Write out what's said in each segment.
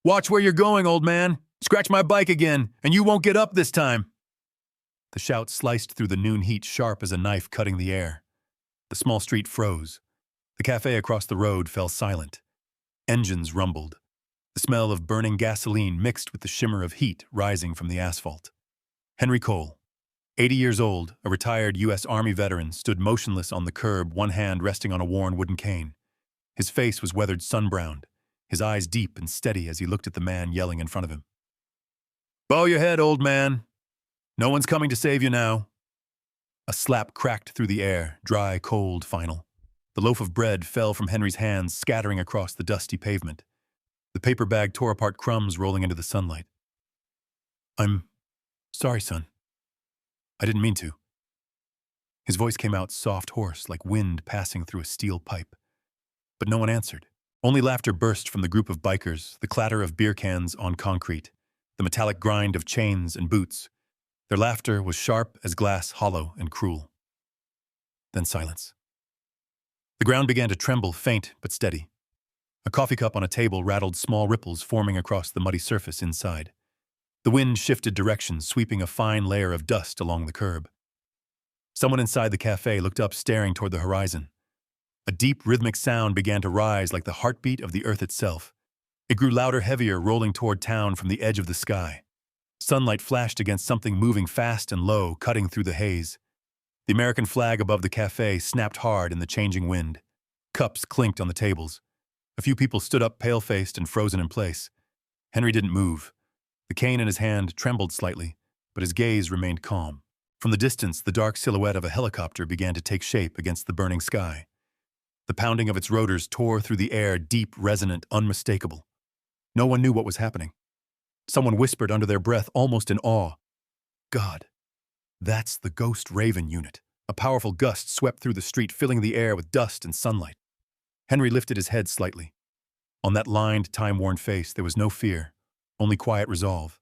Watch where you're going, old man. Scratch my bike again, and you won't get up this time. The shout sliced through the noon heat sharp as a knife cutting the air. The small street froze. The cafe across the road fell silent. Engines rumbled. The smell of burning gasoline mixed with the shimmer of heat rising from the asphalt. Henry Cole, 80 years old, a retired U.S. Army veteran, stood motionless on the curb, one hand resting on a worn wooden cane. His face was weathered sun-browned, his eyes deep and steady as he looked at the man yelling in front of him. "Bow your head, old man. No one's coming to save you now." A slap cracked through the air, dry, cold, final. The loaf of bread fell from Henry's hands, scattering across the dusty pavement. The paper bag tore apart, crumbs rolling into the sunlight. "I'm sorry, son. I didn't mean to." His voice came out soft, hoarse, like wind passing through a steel pipe. But no one answered. Only laughter burst from the group of bikers, the clatter of beer cans on concrete, the metallic grind of chains and boots. Their laughter was sharp as glass, hollow and cruel. Then silence. The ground began to tremble, faint but steady. A coffee cup on a table rattled, small ripples forming across the muddy surface inside. The wind shifted direction, sweeping a fine layer of dust along the curb. Someone inside the cafe looked up, staring toward the horizon. A deep, rhythmic sound began to rise like the heartbeat of the earth itself. It grew louder, heavier, rolling toward town from the edge of the sky. Sunlight flashed against something moving fast and low, cutting through the haze. The American flag above the cafe snapped hard in the changing wind. Cups clinked on the tables. A few people stood up, pale-faced and frozen in place. Henry didn't move. The cane in his hand trembled slightly, but his gaze remained calm. From the distance, the dark silhouette of a helicopter began to take shape against the burning sky. The pounding of its rotors tore through the air, deep, resonant, unmistakable. No one knew what was happening. Someone whispered under their breath, almost in awe, "God, that's the Ghost Raven unit." A powerful gust swept through the street, filling the air with dust and sunlight. Henry lifted his head slightly. On that lined, time-worn face, there was no fear, only quiet resolve.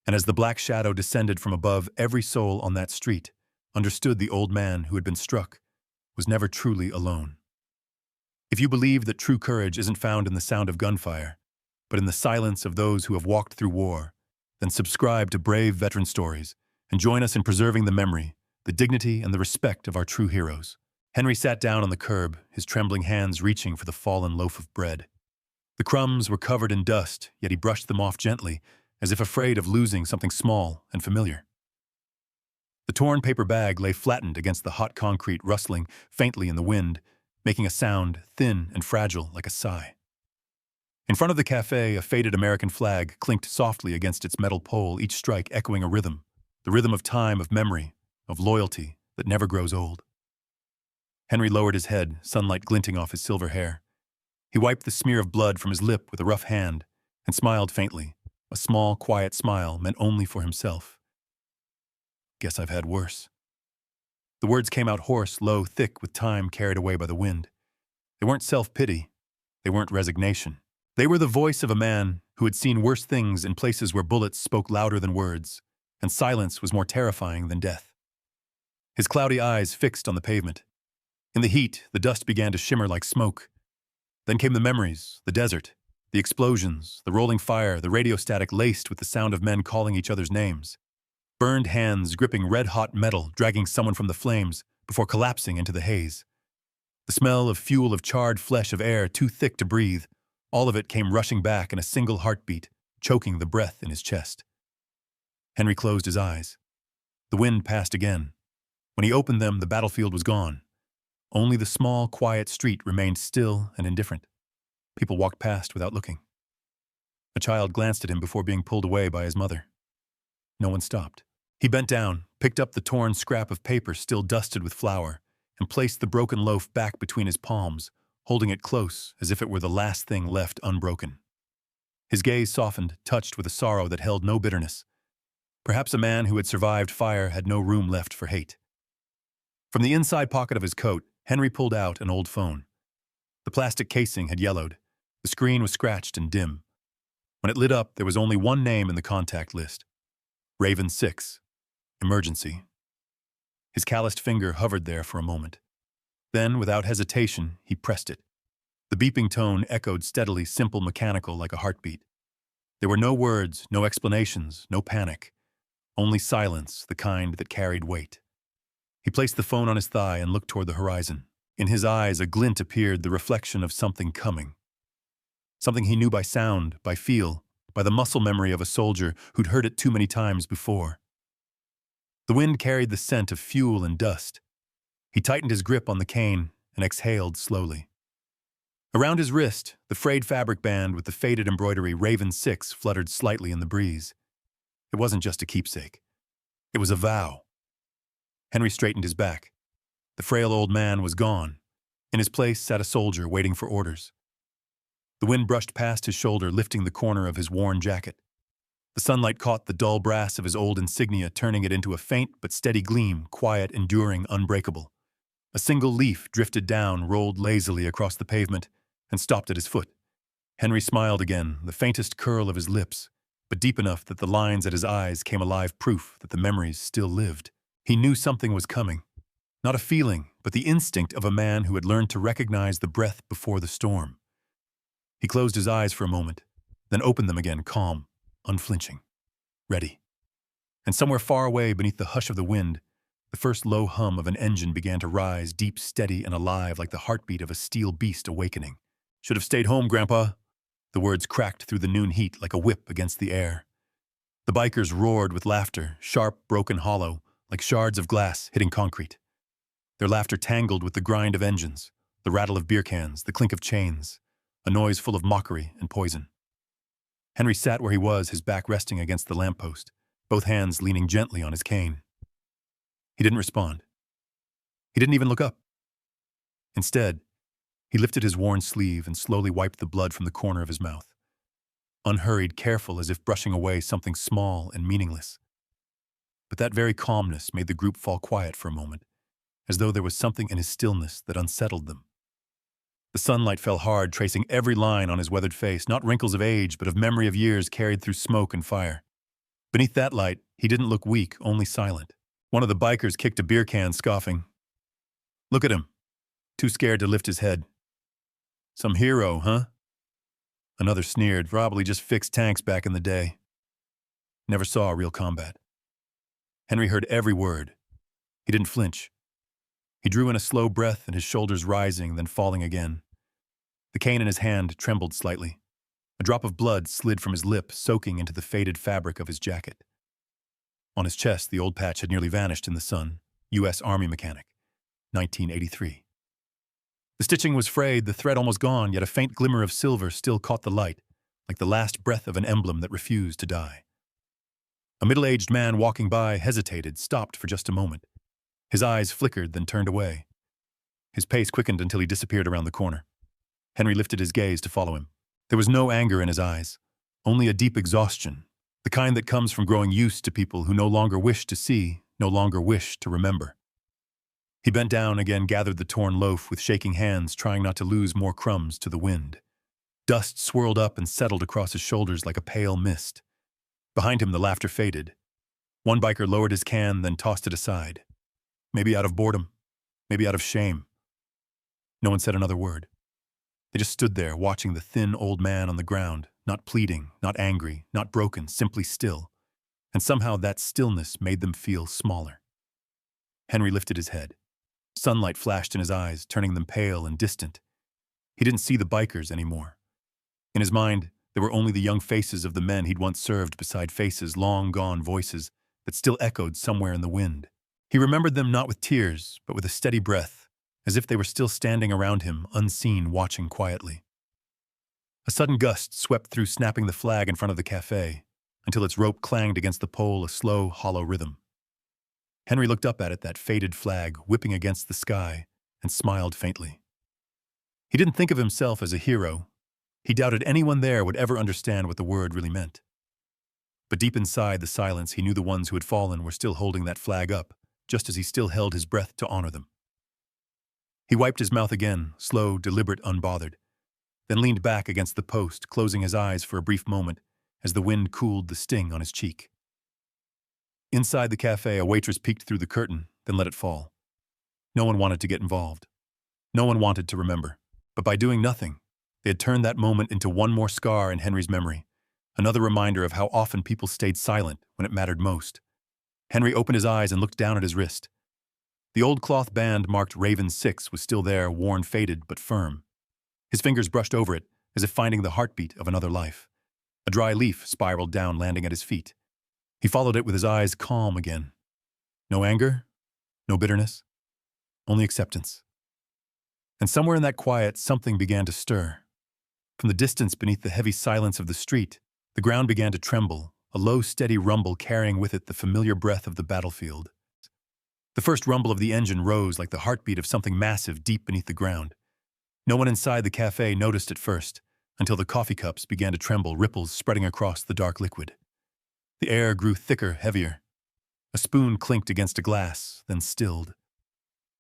And as the black shadow descended from above, every soul on that street understood the old man who had been struck was never truly alone. If you believe that true courage isn't found in the sound of gunfire, but in the silence of those who have walked through war, then subscribe to Brave Veteran Stories and join us in preserving the memory, the dignity, and the respect of our true heroes. Henry sat down on the curb, his trembling hands reaching for the fallen loaf of bread. The crumbs were covered in dust, yet he brushed them off gently, as if afraid of losing something small and familiar. The torn paper bag lay flattened against the hot concrete, rustling faintly in the wind, making a sound thin and fragile like a sigh. In front of the cafe, a faded American flag clinked softly against its metal pole, each strike echoing a rhythm, the rhythm of time, of memory, of loyalty that never grows old. Henry lowered his head, sunlight glinting off his silver hair. He wiped the smear of blood from his lip with a rough hand and smiled faintly, a small, quiet smile meant only for himself. "Guess I've had worse." The words came out hoarse, low, thick, with time carried away by the wind. They weren't self-pity. They weren't resignation. They were the voice of a man who had seen worse things in places where bullets spoke louder than words, and silence was more terrifying than death. His cloudy eyes fixed on the pavement. In the heat, the dust began to shimmer like smoke. Then came the memories, the desert, the explosions, the rolling fire, the radio static laced with the sound of men calling each other's names. Burned hands gripping red-hot metal, dragging someone from the flames before collapsing into the haze. The smell of fuel, of charred flesh, of air too thick to breathe, all of it came rushing back in a single heartbeat, choking the breath in his chest. Henry closed his eyes. The wind passed again. When he opened them, the battlefield was gone. Only the small, quiet street remained still and indifferent. People walked past without looking. A child glanced at him before being pulled away by his mother. No one stopped. He bent down, picked up the torn scrap of paper still dusted with flour, and placed the broken loaf back between his palms, holding it close as if it were the last thing left unbroken. His gaze softened, touched with a sorrow that held no bitterness. Perhaps a man who had survived fire had no room left for hate. From the inside pocket of his coat, Henry pulled out an old phone. The plastic casing had yellowed. The screen was scratched and dim. When it lit up, there was only one name in the contact list. Raven 6. Emergency. His calloused finger hovered there for a moment. Then, without hesitation, he pressed it. The beeping tone echoed steadily, simple, mechanical, like a heartbeat. There were no words, no explanations, no panic. Only silence, the kind that carried weight. He placed the phone on his thigh and looked toward the horizon. In his eyes, a glint appeared, the reflection of something coming. Something he knew by sound, by feel, by the muscle memory of a soldier who'd heard it too many times before. The wind carried the scent of fuel and dust. He tightened his grip on the cane and exhaled slowly. Around his wrist, the frayed fabric band with the faded embroidery Raven 6 fluttered slightly in the breeze. It wasn't just a keepsake. It was a vow. Henry straightened his back. The frail old man was gone. In his place sat a soldier waiting for orders. The wind brushed past his shoulder, lifting the corner of his worn jacket. The sunlight caught the dull brass of his old insignia, turning it into a faint but steady gleam, quiet, enduring, unbreakable. A single leaf drifted down, rolled lazily across the pavement, and stopped at his foot. Henry smiled again, the faintest curl of his lips, but deep enough that the lines at his eyes came alive, proof that the memories still lived. He knew something was coming. Not a feeling, but the instinct of a man who had learned to recognize the breath before the storm. He closed his eyes for a moment, then opened them again, calm, unflinching, ready. And somewhere far away beneath the hush of the wind, the first low hum of an engine began to rise, deep, steady, and alive like the heartbeat of a steel beast awakening. "Should have stayed home, Grandpa." The words cracked through the noon heat like a whip against the air. The bikers roared with laughter, sharp, broken, hollow, like shards of glass hitting concrete. Their laughter tangled with the grind of engines, the rattle of beer cans, the clink of chains, a noise full of mockery and poison. Henry sat where he was, his back resting against the lamppost, both hands leaning gently on his cane. He didn't respond. He didn't even look up. Instead, he lifted his worn sleeve and slowly wiped the blood from the corner of his mouth. Unhurried, careful, as if brushing away something small and meaningless. But that very calmness made the group fall quiet for a moment, as though there was something in his stillness that unsettled them. The sunlight fell hard, tracing every line on his weathered face, not wrinkles of age, but of memory of years carried through smoke and fire. Beneath that light, he didn't look weak, only silent. One of the bikers kicked a beer can, scoffing. "Look at him. Too scared to lift his head. Some hero, huh?" Another sneered, "Probably just fixed tanks back in the day. Never saw real combat." Henry heard every word. He didn't flinch. He drew in a slow breath and his shoulders rising, then falling again. The cane in his hand trembled slightly. A drop of blood slid from his lip, soaking into the faded fabric of his jacket. On his chest, the old patch had nearly vanished in the sun. U.S. Army Mechanic, 1983. The stitching was frayed, the thread almost gone, yet a faint glimmer of silver still caught the light, like the last breath of an emblem that refused to die. A middle-aged man walking by hesitated, stopped for just a moment. His eyes flickered, then turned away. His pace quickened until he disappeared around the corner. Henry lifted his gaze to follow him. There was no anger in his eyes, only a deep exhaustion, the kind that comes from growing used to people who no longer wish to see, no longer wish to remember. He bent down again, gathered the torn loaf with shaking hands, trying not to lose more crumbs to the wind. Dust swirled up and settled across his shoulders like a pale mist. Behind him, the laughter faded. One biker lowered his can, then tossed it aside. Maybe out of boredom, maybe out of shame. No one said another word. They just stood there, watching the thin old man on the ground, not pleading, not angry, not broken, simply still. And somehow that stillness made them feel smaller. Henry lifted his head. Sunlight flashed in his eyes, turning them pale and distant. He didn't see the bikers anymore. In his mind, there were only the young faces of the men he'd once served beside faces, long-gone voices that still echoed somewhere in the wind. He remembered them not with tears, but with a steady breath, as if they were still standing around him, unseen, watching quietly. A sudden gust swept through, snapping the flag in front of the café, until its rope clanged against the pole, a slow, hollow rhythm. Henry looked up at it, that faded flag, whipping against the sky, and smiled faintly. He didn't think of himself as a hero. He doubted anyone there would ever understand what the word really meant. But deep inside the silence, he knew the ones who had fallen were still holding that flag up, just as he still held his breath to honor them. He wiped his mouth again, slow, deliberate, unbothered, then leaned back against the post, closing his eyes for a brief moment as the wind cooled the sting on his cheek. Inside the cafe, a waitress peeked through the curtain, then let it fall. No one wanted to get involved. No one wanted to remember. But by doing nothing, they had turned that moment into one more scar in Henry's memory, Another reminder of how often people stayed silent when it mattered most. Henry opened his eyes and looked down at his wrist. The old cloth band marked Raven 6 was still there, worn, faded, but firm. His fingers brushed over it, as if finding the heartbeat of another life. A dry leaf spiraled down, landing at his feet. He followed it with his eyes calm again. No anger, no bitterness, only acceptance. And somewhere in that quiet, something began to stir. From the distance beneath the heavy silence of the street, the ground began to tremble, a low, steady rumble carrying with it the familiar breath of the battlefield. The first rumble of the engine rose like the heartbeat of something massive deep beneath the ground. No one inside the cafe noticed at first, until the coffee cups began to tremble, ripples spreading across the dark liquid. The air grew thicker, heavier. A spoon clinked against a glass, then stilled.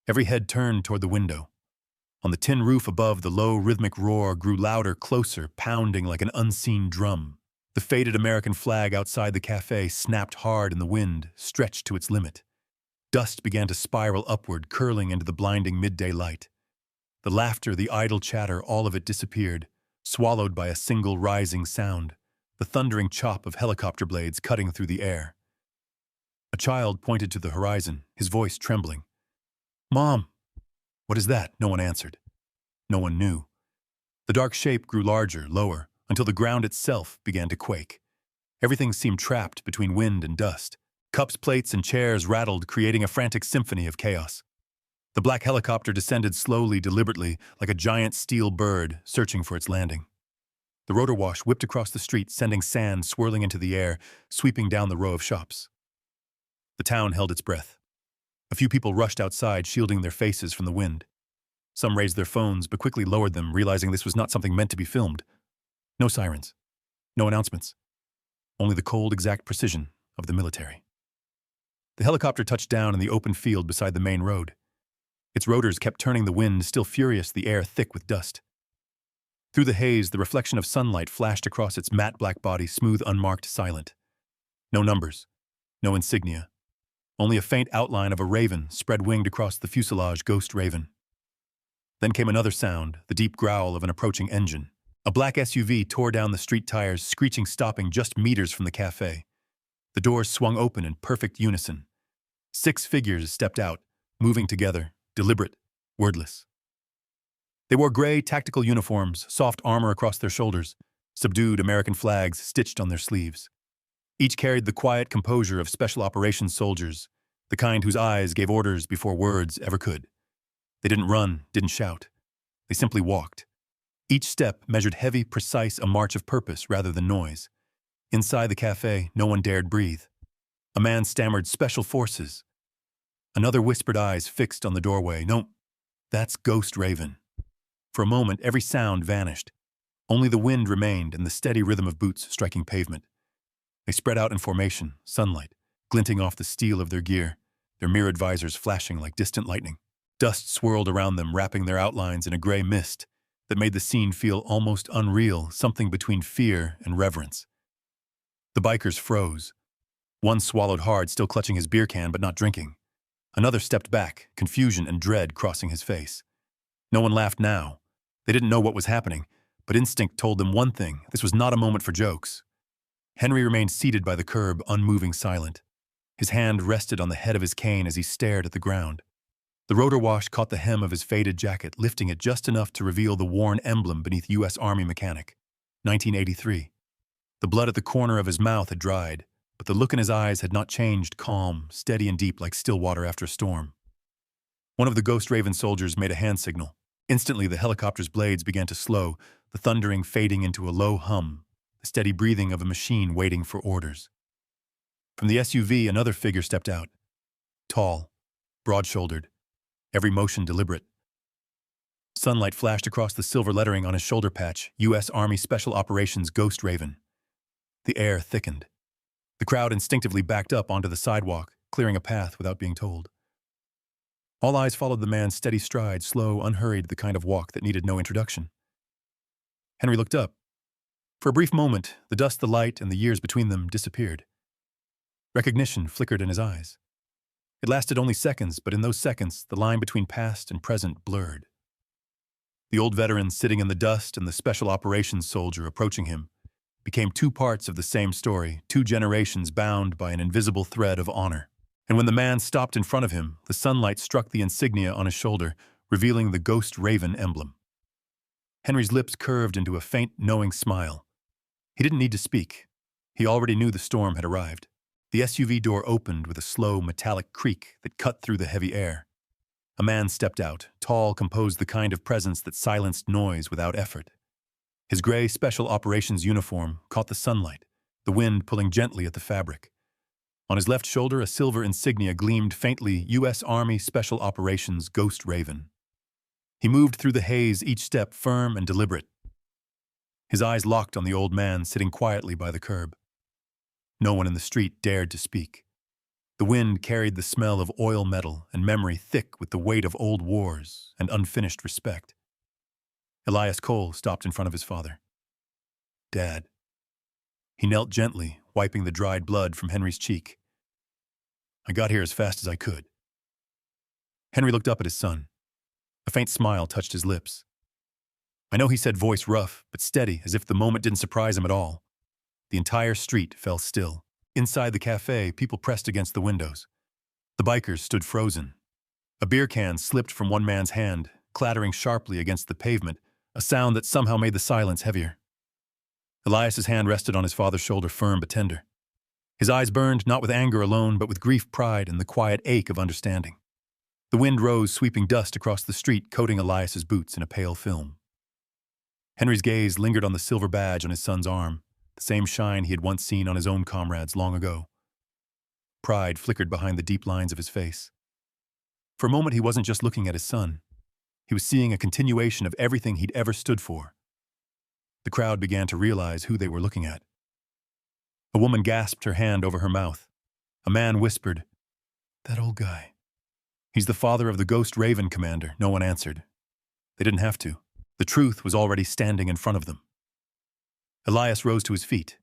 Every head turned toward the window. On the tin roof above, the low, rhythmic roar grew louder, closer, pounding like an unseen drum. The faded American flag outside the cafe snapped hard in the wind, stretched to its limit. Dust began to spiral upward, curling into the blinding midday light. The laughter, the idle chatter, all of it disappeared, swallowed by a single rising sound, the thundering chop of helicopter blades cutting through the air. A child pointed to the horizon, his voice trembling. "Mom!" "What is that?" No one answered. No one knew. The dark shape grew larger, lower, until the ground itself began to quake. Everything seemed trapped between wind and dust. Cups, plates, and chairs rattled, creating a frantic symphony of chaos. The black helicopter descended slowly, deliberately, like a giant steel bird searching for its landing. The rotor wash whipped across the street, sending sand swirling into the air, sweeping down the row of shops. The town held its breath. A few people rushed outside, shielding their faces from the wind. Some raised their phones, but quickly lowered them, realizing this was not something meant to be filmed. No sirens. No announcements. Only the cold, exact precision of the military. The helicopter touched down in the open field beside the main road. Its rotors kept turning, the wind still furious, the air thick with dust. Through the haze, the reflection of sunlight flashed across its matte black body, smooth, unmarked, silent. No numbers. No insignia. Only a faint outline of a raven spread-winged across the fuselage, ghost raven. Then came another sound, the deep growl of an approaching engine. A black SUV tore down the street tires, screeching, stopping just meters from the cafe. The doors swung open in perfect unison. 6 figures stepped out, moving together, deliberate, wordless. They wore gray, tactical uniforms, soft armor across their shoulders, subdued American flags stitched on their sleeves. Each carried the quiet composure of special operations soldiers, the kind whose eyes gave orders before words ever could. They didn't run, didn't shout. They simply walked. Each step measured heavy, precise, a march of purpose rather than noise. Inside the cafe, no one dared breathe. A man stammered, "Special Forces." Another whispered, eyes fixed on the doorway, "No, that's Ghost Raven." For a moment, every sound vanished. Only the wind remained and the steady rhythm of boots striking pavement. They spread out in formation, sunlight glinting off the steel of their gear, their mirrored visors flashing like distant lightning. Dust swirled around them, wrapping their outlines in a gray mist that made the scene feel almost unreal, something between fear and reverence. The bikers froze. One swallowed hard, still clutching his beer can but not drinking. Another stepped back, confusion and dread crossing his face. No one laughed now. They didn't know what was happening, but instinct told them one thing: this was not a moment for jokes. Henry remained seated by the curb, unmoving, silent. His hand rested on the head of his cane as he stared at the ground. The rotor wash caught the hem of his faded jacket, lifting it just enough to reveal the worn emblem beneath U.S. Army Mechanic, 1983. The blood at the corner of his mouth had dried, but the look in his eyes had not changed, calm, steady and deep like still water after a storm. One of the Ghost Raven soldiers made a hand signal. Instantly, the helicopter's blades began to slow, the thundering fading into a low hum, the steady breathing of a machine waiting for orders. From the SUV, another figure stepped out. Tall, broad-shouldered, every motion deliberate. Sunlight flashed across the silver lettering on his shoulder patch, U.S. Army Special Operations Ghost Raven. The air thickened. The crowd instinctively backed up onto the sidewalk, clearing a path without being told. All eyes followed the man's steady stride, slow, unhurried, the kind of walk that needed no introduction. Henry looked up. For a brief moment, the dust, the light, and the years between them disappeared. Recognition flickered in his eyes. It lasted only seconds, but in those seconds, the line between past and present blurred. The old veteran sitting in the dust and the special operations soldier approaching him, became two parts of the same story, two generations bound by an invisible thread of honor. And when the man stopped in front of him, the sunlight struck the insignia on his shoulder, revealing the ghost raven emblem. Henry's lips curved into a faint, knowing smile. He didn't need to speak. He already knew the storm had arrived. The SUV door opened with a slow, metallic creak that cut through the heavy air. A man stepped out, tall, composed, the kind of presence that silenced noise without effort. His gray Special Operations uniform caught the sunlight, the wind pulling gently at the fabric. On his left shoulder, a silver insignia gleamed faintly, U.S. Army Special Operations Ghost Raven. He moved through the haze, each step firm and deliberate. His eyes locked on the old man sitting quietly by the curb. No one in the street dared to speak. The wind carried the smell of oil metal and memory thick with the weight of old wars and unfinished respect. Elias Cole stopped in front of his father. "Dad." He knelt gently, wiping the dried blood from Henry's cheek. "I got here as fast as I could." Henry looked up at his son. A faint smile touched his lips. "I know," he said, voice rough, but steady, as if the moment didn't surprise him at all. The entire street fell still. Inside the café, people pressed against the windows. The bikers stood frozen. A beer can slipped from one man's hand, clattering sharply against the pavement, a sound that somehow made the silence heavier. Elias's hand rested on his father's shoulder, firm but tender. His eyes burned not with anger alone, but with grief, pride, and the quiet ache of understanding. The wind rose, sweeping dust across the street, coating Elias's boots in a pale film. Henry's gaze lingered on the silver badge on his son's arm, the same shine he had once seen on his own comrades long ago. Pride flickered behind the deep lines of his face. For a moment, he wasn't just looking at his son. He was seeing a continuation of everything he'd ever stood for. The crowd began to realize who they were looking at. A woman gasped, her hand over her mouth. A man whispered, "That old guy. He's the father of the Ghost Raven, Commander." No one answered. They didn't have to. The truth was already standing in front of them. Elias rose to his feet.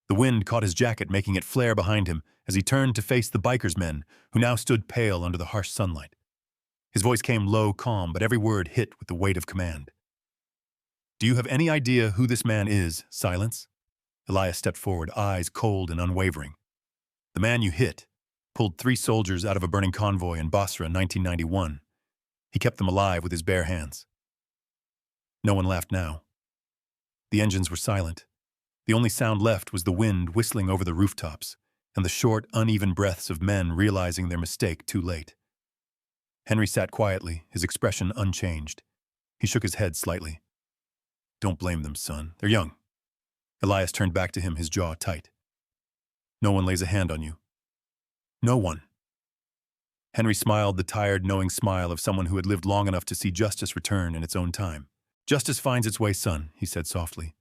The wind caught his jacket, making it flare behind him as he turned to face the bikers' men, who now stood pale under the harsh sunlight. His voice came low, calm, but every word hit with the weight of command. "Do you have any idea who this man is?" Silence. Elias stepped forward, eyes cold and unwavering. "The man you hit pulled 3 soldiers out of a burning convoy in Basra in 1991. He kept them alive with his bare hands." No one laughed now. The engines were silent. The only sound left was the wind whistling over the rooftops and the short, uneven breaths of men realizing their mistake too late. Henry sat quietly, his expression unchanged. He shook his head slightly. "Don't blame them, son. They're young." Elias turned back to him, his jaw tight. "No one lays a hand on you." "No one." Henry smiled, the tired, knowing smile of someone who had lived long enough to see justice return in its own time. "Justice finds its way, son," he said softly.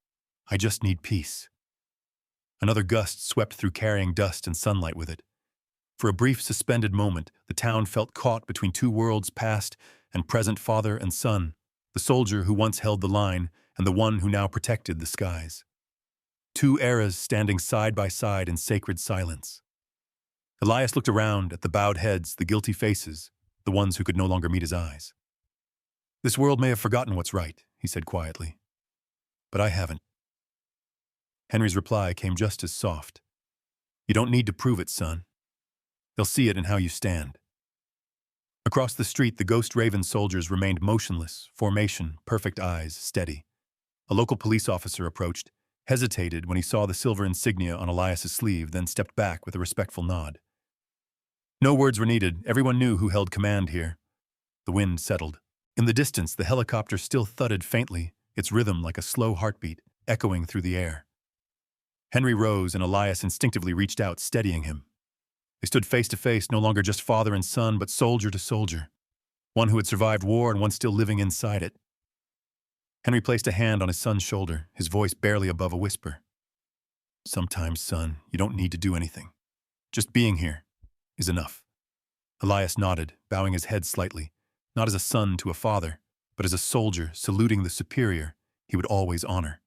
"I just need peace." Another gust swept through, carrying dust and sunlight with it. For a brief, suspended moment, the town felt caught between two worlds, past and present, father and son, the soldier who once held the line and the one who now protected the skies. Two eras standing side by side in sacred silence. Elias looked around at the bowed heads, the guilty faces, the ones who could no longer meet his eyes. "This world may have forgotten what's right," he said quietly. "But I haven't." Henry's reply came just as soft. "You don't need to prove it, son. They'll see it in how you stand." Across the street, the Ghost Raven soldiers remained motionless, formation, perfect eyes, steady. A local police officer approached, hesitated when he saw the silver insignia on Elias's sleeve, then stepped back with a respectful nod. No words were needed. Everyone knew who held command here. The wind settled. In the distance, the helicopter still thudded faintly, its rhythm like a slow heartbeat, echoing through the air. Henry rose, and Elias instinctively reached out, steadying him. They stood face to face, no longer just father and son, but soldier to soldier. One who had survived war and one still living inside it. Henry placed a hand on his son's shoulder, his voice barely above a whisper. "Sometimes, son, you don't need to do anything. Just being here is enough." Elias nodded, bowing his head slightly, not as a son to a father, but as a soldier saluting the superior he would always honor.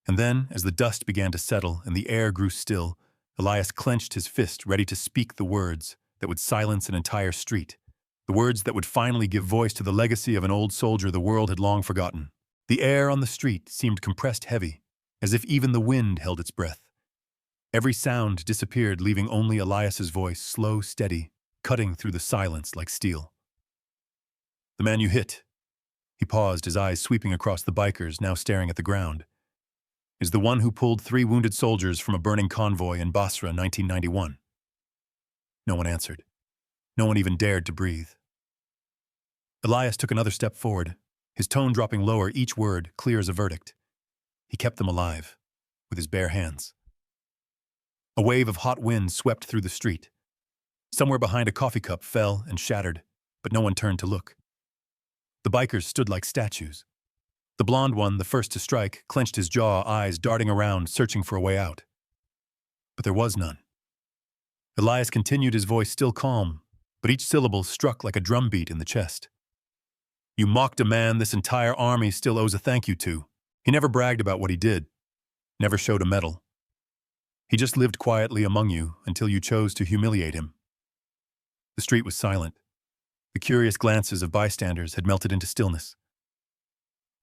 And then, as the dust began to settle and the air grew still, Elias clenched his fist, ready to speak the words that would silence an entire street, the words that would finally give voice to the legacy of an old soldier the world had long forgotten. The air on the street seemed compressed heavy, as if even the wind held its breath. Every sound disappeared, leaving only Elias's voice, slow, steady, cutting through the silence like steel. "The man you hit," he paused, his eyes sweeping across the bikers now staring at the ground, "is the one who pulled 3 wounded soldiers from a burning convoy in Basra, 1991. No one answered. No one even dared to breathe. Elias took another step forward, his tone dropping lower, each word clear as a verdict. He kept them alive, with his bare hands. A wave of hot wind swept through the street. Somewhere behind a coffee cup fell and shattered, but no one turned to look. The bikers stood like statues. The blond one, the first to strike, clenched his jaw, eyes darting around, searching for a way out. But there was none. Elias continued, his voice still calm, but each syllable struck like a drumbeat in the chest. "You mocked a man this entire army still owes a thank you to. He never bragged about what he did, never showed a medal. He just lived quietly among you until you chose to humiliate him." The street was silent. The curious glances of bystanders had melted into stillness.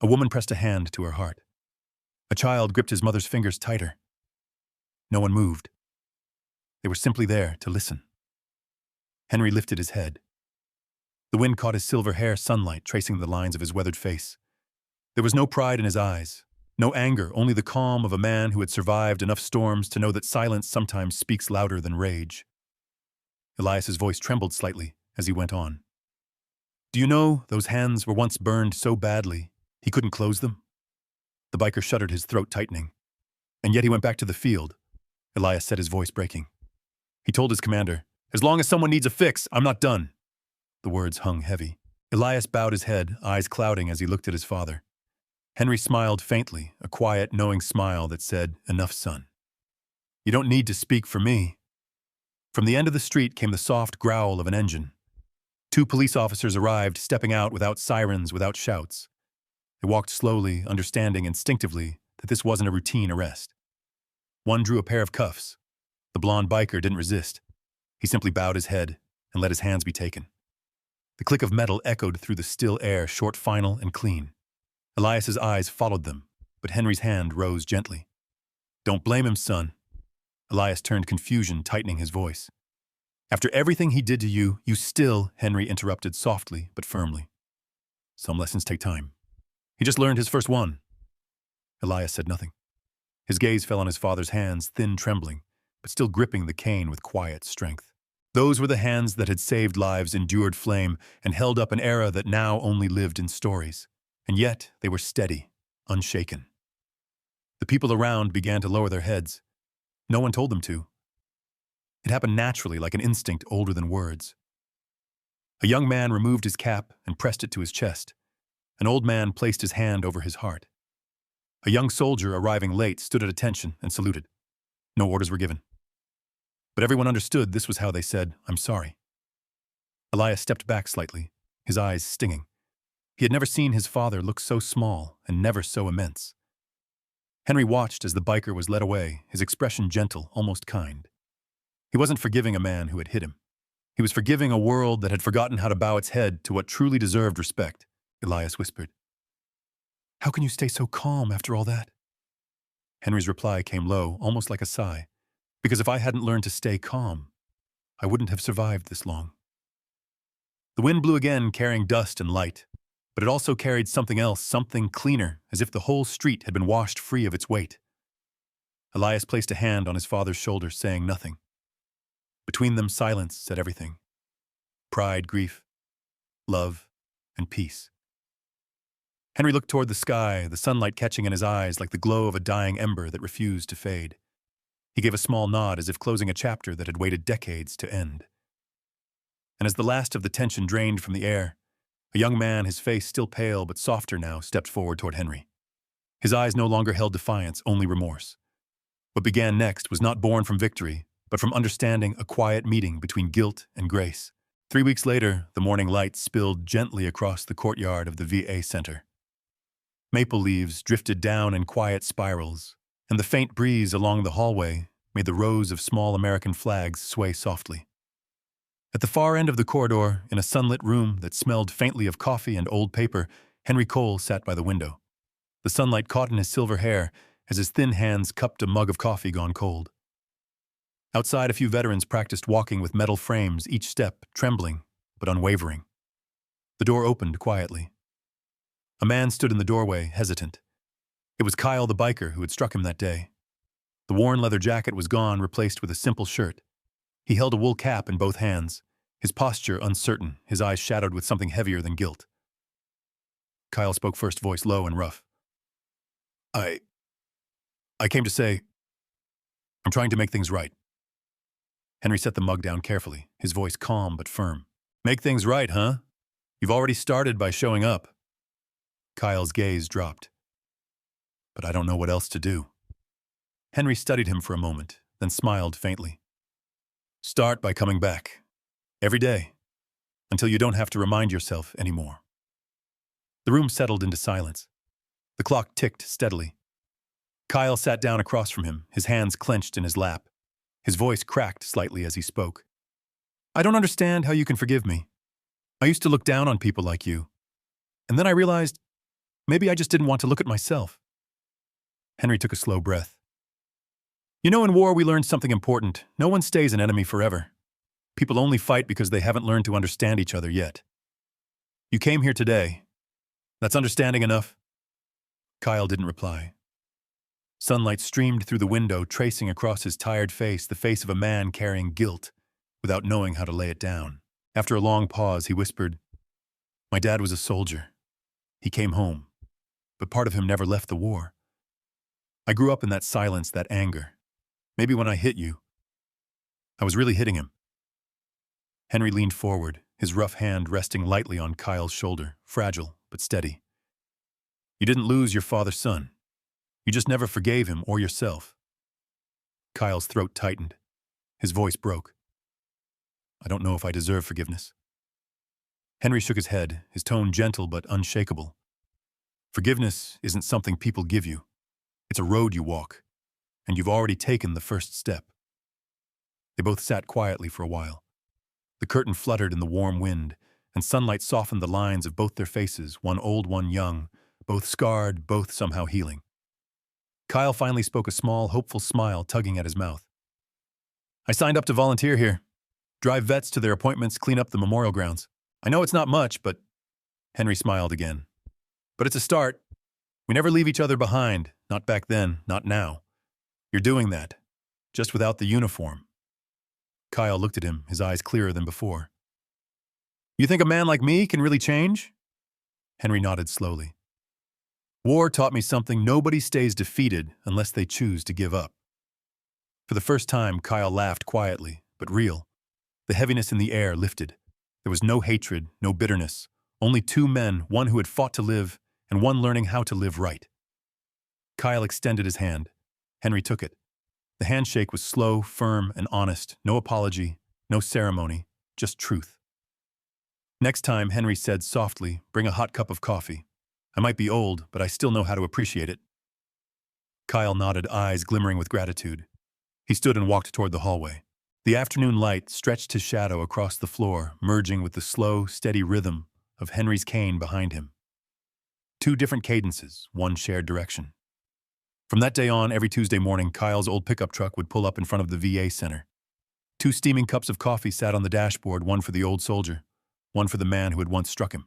A woman pressed a hand to her heart. A child gripped his mother's fingers tighter. No one moved. They were simply there to listen. Henry lifted his head. The wind caught his silver hair, sunlight tracing the lines of his weathered face. There was no pride in his eyes, no anger, only the calm of a man who had survived enough storms to know that silence sometimes speaks louder than rage. Elias's voice trembled slightly as he went on. "Do you know those hands were once burned so badly he couldn't close them?" The biker shuddered, his throat tightening. "And yet he went back to the field," Elias said, his voice breaking. He told his commander, "As long as someone needs a fix, I'm not done." The words hung heavy. Elias bowed his head, eyes clouding as he looked at his father. Henry smiled faintly, a quiet, knowing smile that said, "Enough, son. You don't need to speak for me." From the end of the street came the soft growl of an engine. 2 police officers arrived, stepping out without sirens, without shouts. They walked slowly, understanding instinctively that this wasn't a routine arrest. One drew a pair of cuffs. The blond biker didn't resist. He simply bowed his head and let his hands be taken. The click of metal echoed through the still air, short, final, and clean. Elias's eyes followed them, but Henry's hand rose gently. "Don't blame him, son." Elias turned, confusion tightening his voice. "After everything he did to you, you still," Henry interrupted softly but firmly. "Some lessons take time. He just learned his first one." Elias said nothing. His gaze fell on his father's hands, thin, trembling, but still gripping the cane with quiet strength. Those were the hands that had saved lives, endured flame, and held up an era that now only lived in stories. And yet they were steady, unshaken. The people around began to lower their heads. No one told them to. It happened naturally, like an instinct older than words. A young man removed his cap and pressed it to his chest. An old man placed his hand over his heart. A young soldier arriving late stood at attention and saluted. No orders were given. But everyone understood this was how they said, "I'm sorry." Elias stepped back slightly, his eyes stinging. He had never seen his father look so small and never so immense. Henry watched as the biker was led away, his expression gentle, almost kind. He wasn't forgiving a man who had hit him. He was forgiving a world that had forgotten how to bow its head to what truly deserved respect, Elias whispered. "How can you stay so calm after all that?" Henry's reply came low, almost like a sigh. "Because if I hadn't learned to stay calm, I wouldn't have survived this long." The wind blew again, carrying dust and light, but it also carried something else, something cleaner, as if the whole street had been washed free of its weight. Elias placed a hand on his father's shoulder, saying nothing. Between them, silence said everything. Pride, grief, love, and peace. Henry looked toward the sky, the sunlight catching in his eyes like the glow of a dying ember that refused to fade. He gave a small nod as if closing a chapter that had waited decades to end. And as the last of the tension drained from the air, a young man, his face still pale but softer now, stepped forward toward Henry. His eyes no longer held defiance, only remorse. What began next was not born from victory, but from understanding, a quiet meeting between guilt and grace. 3 weeks later, the morning light spilled gently across the courtyard of the VA Center. Maple leaves drifted down in quiet spirals, and the faint breeze along the hallway made the rows of small American flags sway softly. At the far end of the corridor, in a sunlit room that smelled faintly of coffee and old paper, Henry Cole sat by the window. The sunlight caught in his silver hair, as his thin hands cupped a mug of coffee gone cold. Outside, a few veterans practiced walking with metal frames, each step trembling but unwavering. The door opened quietly. A man stood in the doorway, hesitant. It was Kyle the biker who had struck him that day. The worn leather jacket was gone, replaced with a simple shirt. He held a wool cap in both hands, his posture uncertain, his eyes shadowed with something heavier than guilt. Kyle spoke first, voice low and rough. I came to say, I'm trying to make things right. Henry set the mug down carefully, his voice calm but firm. Make things right, huh? You've already started by showing up. Kyle's gaze dropped. But I don't know what else to do. Henry studied him for a moment, then smiled faintly. Start by coming back. Every day. Until you don't have to remind yourself anymore. The room settled into silence. The clock ticked steadily. Kyle sat down across from him, his hands clenched in his lap. His voice cracked slightly as he spoke. I don't understand how you can forgive me. I used to look down on people like you. And then I realized maybe I just didn't want to look at myself. Henry took a slow breath. You know, in war we learned something important. No one stays an enemy forever. People only fight because they haven't learned to understand each other yet. You came here today. That's understanding enough? Kyle didn't reply. Sunlight streamed through the window, tracing across his tired face the face of a man carrying guilt, without knowing how to lay it down. After a long pause, he whispered, My dad was a soldier. He came home, but part of him never left the war. I grew up in that silence, that anger. Maybe when I hit you, I was really hitting him. Henry leaned forward, his rough hand resting lightly on Kyle's shoulder, fragile but steady. You didn't lose your father's son. You just never forgave him or yourself. Kyle's throat tightened. His voice broke. I don't know if I deserve forgiveness. Henry shook his head, his tone gentle but unshakable. Forgiveness isn't something people give you. It's a road you walk, and you've already taken the first step. They both sat quietly for a while. The curtain fluttered in the warm wind, and sunlight softened the lines of both their faces, one old, one young, both scarred, both somehow healing. Kyle finally spoke, a small, hopeful smile tugging at his mouth. I signed up to volunteer here. Drive vets to their appointments, clean up the memorial grounds. I know it's not much, but... Henry smiled again. But it's a start. We never leave each other behind. Not back then, not now. You're doing that, just without the uniform. Kyle looked at him, his eyes clearer than before. You think a man like me can really change? Henry nodded slowly. War taught me something: nobody stays defeated unless they choose to give up. For the first time, Kyle laughed quietly, but real. The heaviness in the air lifted. There was no hatred, no bitterness. Only two men, one who had fought to live, and one learning how to live right. Kyle extended his hand. Henry took it. The handshake was slow, firm, and honest. No apology, no ceremony, just truth. Next time, Henry said softly, bring a hot cup of coffee. I might be old, but I still know how to appreciate it. Kyle nodded, eyes glimmering with gratitude. He stood and walked toward the hallway. The afternoon light stretched his shadow across the floor, merging with the slow, steady rhythm of Henry's cane behind him. Two different cadences, one shared direction. From that day on, every Tuesday morning, Kyle's old pickup truck would pull up in front of the VA center. Two steaming cups of coffee sat on the dashboard, one for the old soldier, one for the man who had once struck him.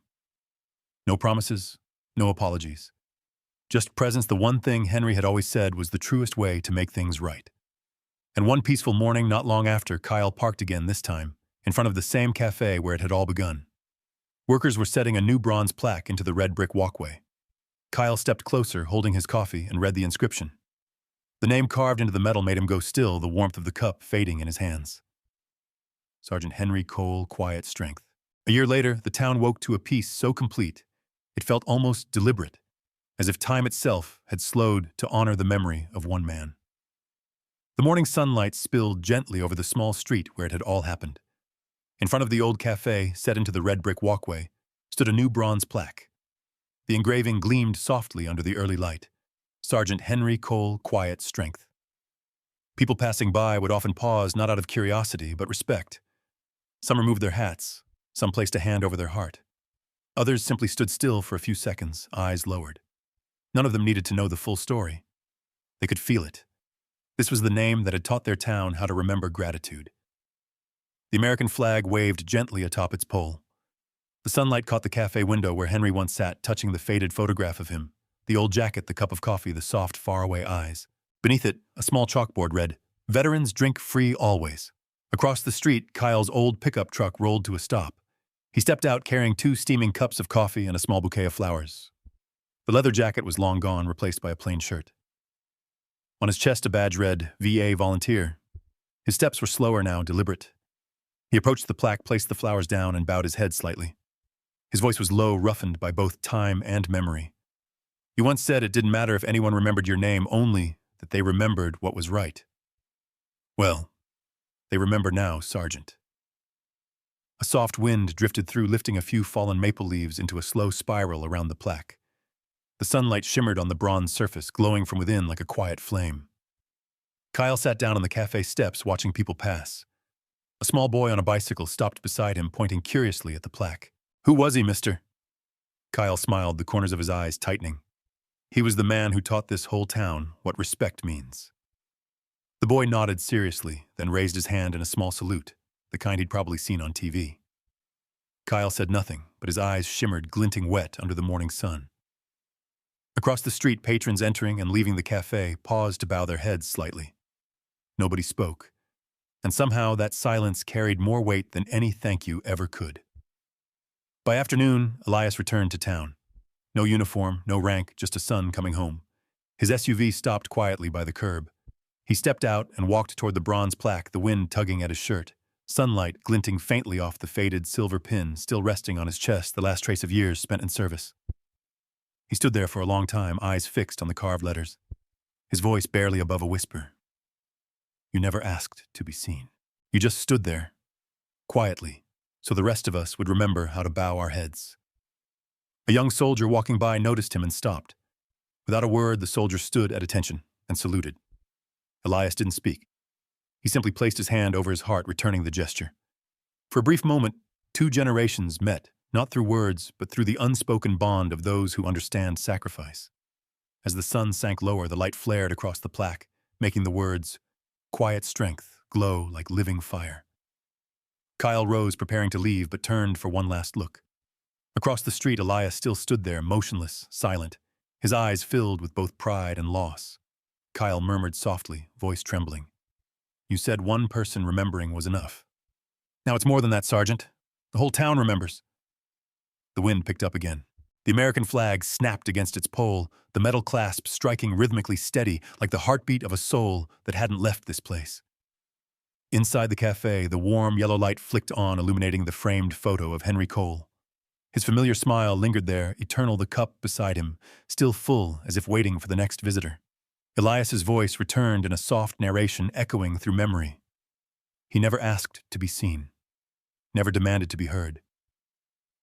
No promises, no apologies. Just presence, the one thing Henry had always said was the truest way to make things right. And one peaceful morning, not long after, Kyle parked again, this time, in front of the same café where it had all begun. Workers were setting a new bronze plaque into the red brick walkway. Kyle stepped closer, holding his coffee, and read the inscription. The name carved into the metal made him go still, the warmth of the cup fading in his hands. Sergeant Henry Cole, quiet strength. A year later, the town woke to a peace so complete, it felt almost deliberate, as if time itself had slowed to honor the memory of one man. The morning sunlight spilled gently over the small street where it had all happened. In front of the old café, set into the red brick walkway, stood a new bronze plaque. The engraving gleamed softly under the early light. Sergeant Henry Cole, quiet strength. People passing by would often pause, not out of curiosity, but respect. Some removed their hats, some placed a hand over their heart. Others simply stood still for a few seconds, eyes lowered. None of them needed to know the full story. They could feel it. This was the name that had taught their town how to remember gratitude. The American flag waved gently atop its pole. The sunlight caught the cafe window where Henry once sat, touching the faded photograph of him. The old jacket, the cup of coffee, the soft, faraway eyes. Beneath it, a small chalkboard read, "Veterans drink free always." Across the street, Kyle's old pickup truck rolled to a stop. He stepped out carrying 2 steaming cups of coffee and a small bouquet of flowers. The leather jacket was long gone, replaced by a plain shirt. On his chest, a badge read, "VA Volunteer." His steps were slower now, deliberate. He approached the plaque, placed the flowers down, and bowed his head slightly. His voice was low, roughened by both time and memory. "You once said it didn't matter if anyone remembered your name, only that they remembered what was right. Well, they remember now, Sergeant." A soft wind drifted through, lifting a few fallen maple leaves into a slow spiral around the plaque. The sunlight shimmered on the bronze surface, glowing from within like a quiet flame. Kyle sat down on the cafe steps, watching people pass. A small boy on a bicycle stopped beside him, pointing curiously at the plaque. "Who was he, mister?" Kyle smiled, the corners of his eyes tightening. He was the man who taught this whole town what respect means. The boy nodded seriously, then raised his hand in a small salute, the kind he'd probably seen on TV. Kyle said nothing, but his eyes shimmered, glinting wet under the morning sun. Across the street, patrons entering and leaving the cafe paused to bow their heads slightly. Nobody spoke, and somehow that silence carried more weight than any thank you ever could. By afternoon, Elias returned to town. No uniform, no rank, just a son coming home. His SUV stopped quietly by the curb. He stepped out and walked toward the bronze plaque, the wind tugging at his shirt, sunlight glinting faintly off the faded silver pin still resting on his chest, the last trace of years spent in service. He stood there for a long time, eyes fixed on the carved letters, his voice barely above a whisper. "You never asked to be seen. You just stood there, quietly, so the rest of us would remember how to bow our heads." A young soldier walking by noticed him and stopped. Without a word, the soldier stood at attention and saluted. Elias didn't speak. He simply placed his hand over his heart, returning the gesture. For a brief moment, 2 generations met, not through words, but through the unspoken bond of those who understand sacrifice. As the sun sank lower, the light flared across the plaque, making the words, "Quiet strength," glow like living fire. Kyle rose, preparing to leave, but turned for one last look. Across the street, Elias still stood there, motionless, silent, his eyes filled with both pride and loss. Kyle murmured softly, voice trembling, "You said one person remembering was enough. Now it's more than that, Sergeant. The whole town remembers." The wind picked up again. The American flag snapped against its pole, the metal clasp striking rhythmically steady, like the heartbeat of a soul that hadn't left this place. Inside the cafe, the warm yellow light flicked on, illuminating the framed photo of Henry Cole. His familiar smile lingered there, eternal, the cup beside him, still full as if waiting for the next visitor. Elias's voice returned in a soft narration echoing through memory. He never asked to be seen, never demanded to be heard.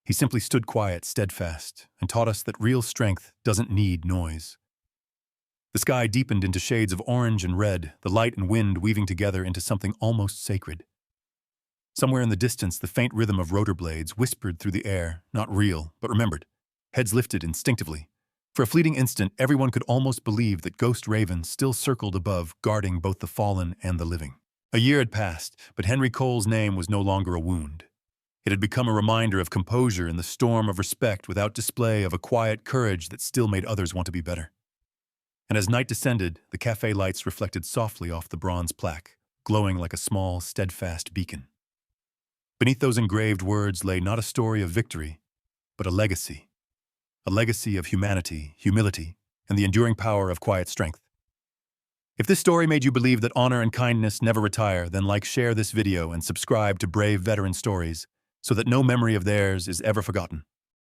He simply stood quiet, steadfast, and taught us that real strength doesn't need noise. The sky deepened into shades of orange and red, the light and wind weaving together into something almost sacred. Somewhere in the distance, the faint rhythm of rotor blades whispered through the air, not real, but remembered. Heads lifted instinctively. For a fleeting instant, everyone could almost believe that Ghost Raven still circled above, guarding both the fallen and the living. A year had passed, but Henry Cole's name was no longer a wound. It had become a reminder of composure in the storm of respect without display, of a quiet courage that still made others want to be better. And as night descended, the cafe lights reflected softly off the bronze plaque, glowing like a small, steadfast beacon. Beneath those engraved words lay not a story of victory, but a legacy of humanity, humility, and the enduring power of quiet strength. If this story made you believe that honor and kindness never retire, then share this video and subscribe to Brave Veteran Stories so that no memory of theirs is ever forgotten.